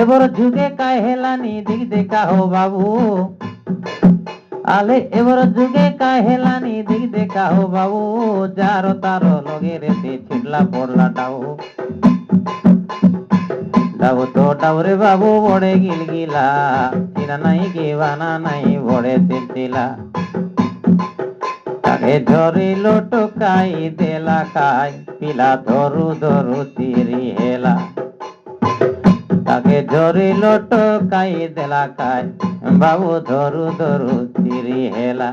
এবার যুগে কায় হেলানি দিক দেখা হো বাবু আলে এবার যুগে কায় হেলানি দিক দেখা হো বাবু যার তার লগে রেতে ছিটলা পড়লা ডাউ ডাউ তো ডাউরে বাবু বড়ে গিলগিলা চিনা নাই কে বানা নাই বড়ে চিলচিলা তাকে ধরিল টকাই দেলা কাই পিলা ধরু ধরু চিরি হেলা তাকে ধরিল টকাই দেলা কাই বাবু ধরু ধরু চিরি হেলা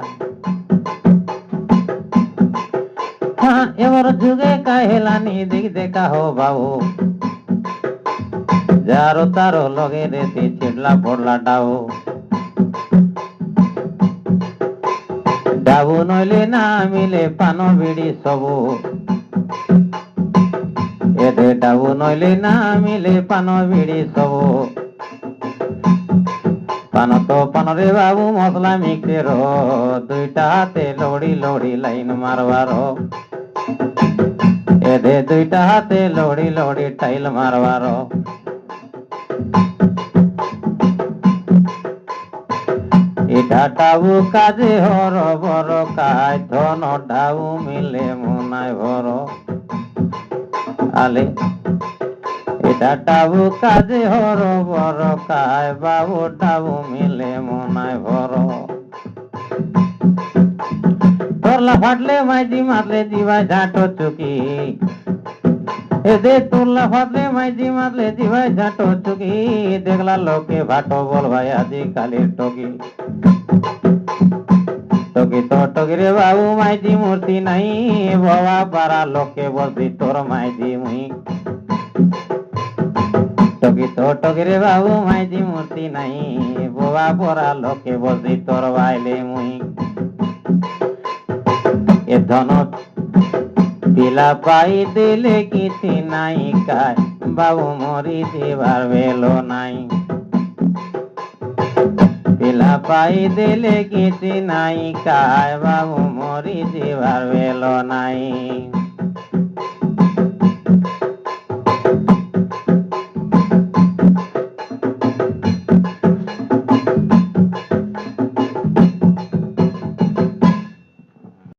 হ্যাঁ এবার যুগে কাই হেলানি দিক দেখা হো বাবু যারো তারো লগে রেতে ছিটলা পড়লা ডাউ ডাবু নইলে না মিলে পান বিড়ি সবু এতে ডাবু নইলে না মিলে পান বিড়ি সবু পান তো পানরে বাবু মশলা মিক্সের দুইটা হাতে লড়ি লড়ি লাইন মারবার এতে দুইটা হাতে লড়ি লড়ি টাইল মারবার এটা ডাবু কাজে হর বড় কাজ ধন ডাবু মিলে মনায় ভর আলে এটা ডাবু কাজে হর বড় কাজ বাবু ডাবু মিলে মনায় ভর তোরলা ফাটলে মাইজি মারলে জিভায় ঝাঁটো চুকি এদে তোরলা ফাটলে মাইজি মারলে জিভায় ঝাঁটো চুকি দেখলা লোকে ভাটো বল ভাই আজি কালির টকি টকি তো টকি রে বাবু মাইজি মূর্তি নাই বাবা পারা লোকে বলছি তোর মাইজি মুই টকি তো টকি রে বাবু মাইজি মূর্তি নাই বাবা পরা লোকে বলছি তোর বাইলে মুই এ ধন পিলা পাই দিলে কিছু নাই কায় বাবু মরি দিবার বেলো নাই পিলা পাই দিলে কিছু নাই কায় বাবু মরি দিবার বেলো নাই।